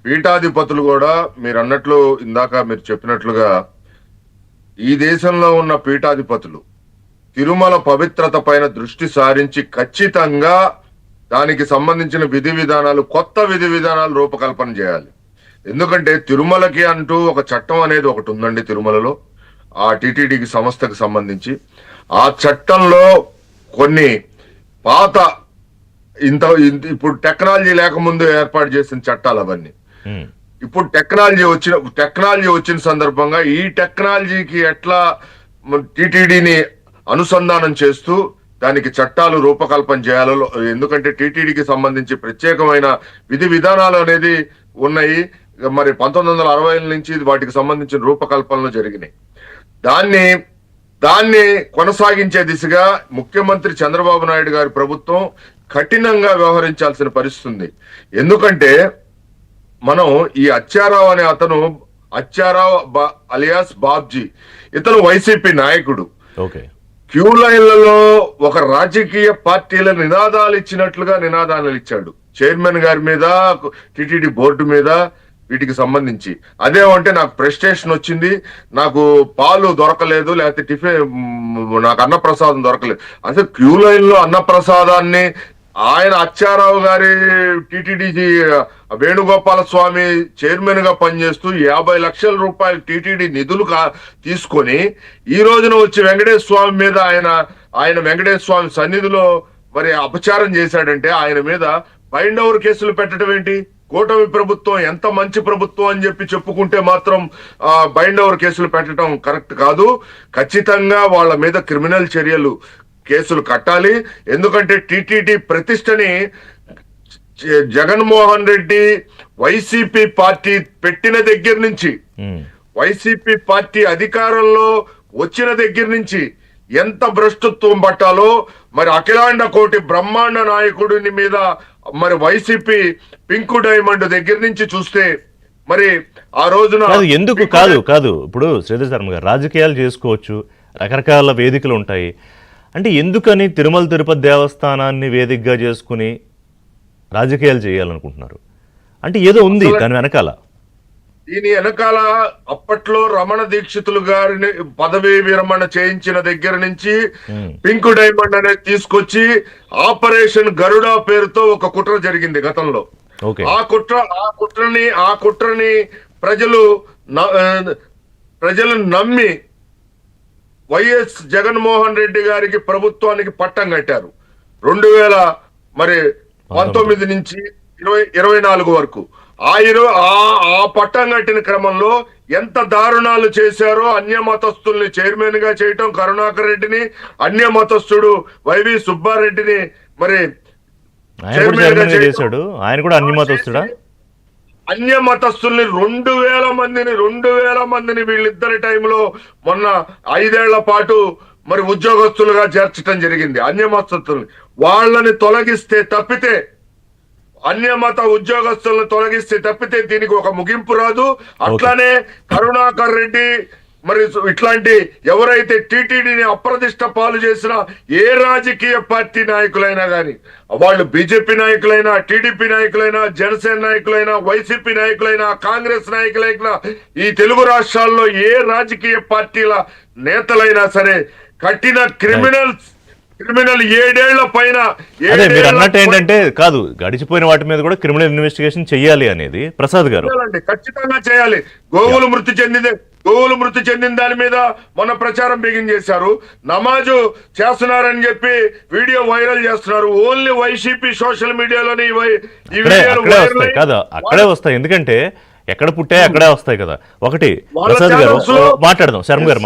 పీఠాధిపతులు కూడా మీరు అన్నట్లు ఇందాక మీరు చెప్పినట్లుగా ఈ దేశంలో ఉన్న పీఠాధిపతులు తిరుమల పవిత్రత పైన దృష్టి సారించి ఖచ్చితంగా దానికి సంబంధించిన విధి విధానాలు, కొత్త విధి విధానాలు రూపకల్పన చేయాలి. ఎందుకంటే తిరుమలకి అంటూ ఒక చట్టం అనేది ఒకటి ఉందండి తిరుమలలో, ఆ టిటిడికి సంస్థకు సంబంధించి. ఆ చట్టంలో కొన్ని పాత ఇప్పుడు టెక్నాలజీ లేకముందు ఏర్పాటు చేసిన చట్టాలు అవన్నీ. ఇప్పుడు టెక్నాలజీ వచ్చిన సందర్భంగా ఈ టెక్నాలజీకి ఎట్లా టిటిడిని అనుసంధానం చేస్తూ దానికి చట్టాలు రూపకల్పన చేయాలో, ఎందుకంటే టిటిడికి సంబంధించి ప్రత్యేకమైన విధి విధానాలు అనేది ఉన్నాయి. మరి 1960 నుంచి వాటికి సంబంధించిన రూపకల్పనలు జరిగినాయి. దాన్ని కొనసాగించే దిశగా ముఖ్యమంత్రి చంద్రబాబు నాయుడు గారి ప్రభుత్వం కఠినంగా వ్యవహరించాల్సిన పరిస్థితి ఉంది. ఎందుకంటే మనం ఈ అచ్చారావు అనే అతను, అచ్చారావు అలియాస్ బాబ్జీ, ఇతను వైసీపీ నాయకుడు. క్యూ లైన్లలో ఒక రాజకీయ పార్టీల నినాదాలు ఇచ్చినట్లుగా నినాదాలు ఇచ్చాడు చైర్మన్ గారి మీద, టిటిడి బోర్డు మీద, వీటికి సంబంధించి. అదేమంటే నాకు ప్రెస్టేషన్ వచ్చింది, నాకు పాలు దొరకలేదు, లేకపోతే నాకు అన్నప్రసాదం దొరకలేదు. అసలు క్యూ లైన్ లో అన్నప్రసాదాన్ని ఆయన అచ్చారావు గారి టిటిడి వేణుగోపాల స్వామి చైర్మన్ గా పనిచేస్తూ 50 లక్షల రూపాయలు టిటిడి నిధులు తీసుకొని ఈ రోజున వచ్చి వెంకటేశ్వర స్వామి మీద ఆయన వెంకటేశ్వర స్వామి సన్నిధిలో మరి అపచారం చేశాడంటే ఆయన మీద బైండ్ ఓవర్ కేసులు పెట్టడం ఏంటి? కూటమి ప్రభుత్వం ఎంత మంచి ప్రభుత్వం అని చెప్పి చెప్పుకుంటే మాత్రం బైండ్ ఓవర్ కేసులు పెట్టడం కరెక్ట్ కాదు. ఖచ్చితంగా వాళ్ళ మీద క్రిమినల్ చర్యలు, కేసులు కట్టాలి. ఎందుకంటే టిటిడి ప్రతిష్టని జగన్మోహన్ రెడ్డి వైసీపీ పార్టీ పెట్టిన దగ్గర నుంచి, వైసీపీ పార్టీ అధికారంలో వచ్చిన దగ్గర నుంచి ఎంత భ్రష్టత్వం పట్టాలో, మరి అఖిలాండ కోటి బ్రహ్మాండ నాయకుడిని మీద మరి వైసీపీ పింకు డైమండ్ దగ్గర నుంచి చూస్తే మరి ఆ రోజున ఎందుకు కాదు ఇప్పుడు శ్రీధర్ శర్మ గారు రాజకీయాలు చేసుకోవచ్చు, రకరకాల వేదికలు ఉంటాయి అంటే ఎందుకని తిరుమల తిరుపతి దేవస్థానాన్ని వేదికగా చేసుకుని రాజకీయాలు చేయాలనుకుంటున్నారు? అంటే ఏదో ఉంది దాని వెనకాల. దీని వెనకాల అప్పట్లో రమణ దీక్షితులు గారిని పదవీ విరమణ చేయించిన దగ్గర నుంచి పింక్ డైమండ్ అనేది తీసుకొచ్చి ఆపరేషన్ గరుడ పేరుతో ఒక కుట్ర జరిగింది గతంలో. ఆ కుట్రని ప్రజలు నమ్మి వైఎస్ జగన్మోహన్ రెడ్డి గారికి ప్రభుత్వానికి పట్టం కట్టారు. 2019 నుంచి 2024 వరకు ఆ పట్టం కట్టిన క్రమంలో ఎంత దారుణాలు చేశారో, అన్య మతస్థుల్ని చైర్మన్ గా చేయటం, కరుణాకర్ రెడ్డిని, అన్య మతస్థుడు వైవి సుబ్బారెడ్డిని మరి చేశాడు. ఆయన కూడా అన్య మతస్థుడా? అన్య మతస్థుల్ని 2000 మందిని వీళ్ళిద్దరి టైంలో మొన్న 5 ఏళ్ల పాటు మరి ఉద్యోగస్తులుగా చేర్చడం జరిగింది. అన్య మతస్థుల్ని వాళ్ళని తొలగిస్తే తప్పితే, అన్యమత ఉద్యోగస్తులను తొలగిస్తే తప్పితే దీనికి ఒక ముగింపు రాదు. అట్లానే కరుణాకర్ రెడ్డి మరి ఇట్లాంటి ఎవరైతే టిటిడిని అప్రతిష్ట పాలు చేసిన ఏ రాజకీయ పార్టీ నాయకులైనా కానీ, వాళ్ళు బీజేపీ నాయకులైనా, టీడీపీ నాయకులైనా, జనసేన నాయకులైనా, వైసీపీ నాయకులైనా, కాంగ్రెస్ నాయకులైనా, ఈ తెలుగు రాష్ట్రాల్లో ఏ రాజకీయ పార్టీల నేతలైనా సరే కఠిన క్రిమినల్ 7 ఏళ్ల పైన. అదే మీరు అన్నట్టు ఏంటంటే కాదు, గడిచిపోయిన వాటి మీద కూడా క్రిమినల్ ఇన్వెస్టిగేషన్ చెయ్యాలి అనేది ప్రసాద్ గారు. ఖచ్చితంగా చేయాలి. గోవులు మృతి చెందిన దాని మీద మొన్న ప్రచారం బిగించేశారు. నమాజు చేస్తున్నారని చెప్పి వీడియో వైరల్ చేస్తున్నారు. ఓన్లీ వైసీపీ సోషల్ మీడియాలోని కాదు, అక్కడే వస్తాయి. ఎందుకంటే ఎక్కడ పుట్టాయి అక్కడే వస్తాయి కదా. ఒకటి ప్రసాద్ గారు మాట్లాడదాం, శర్మ గారు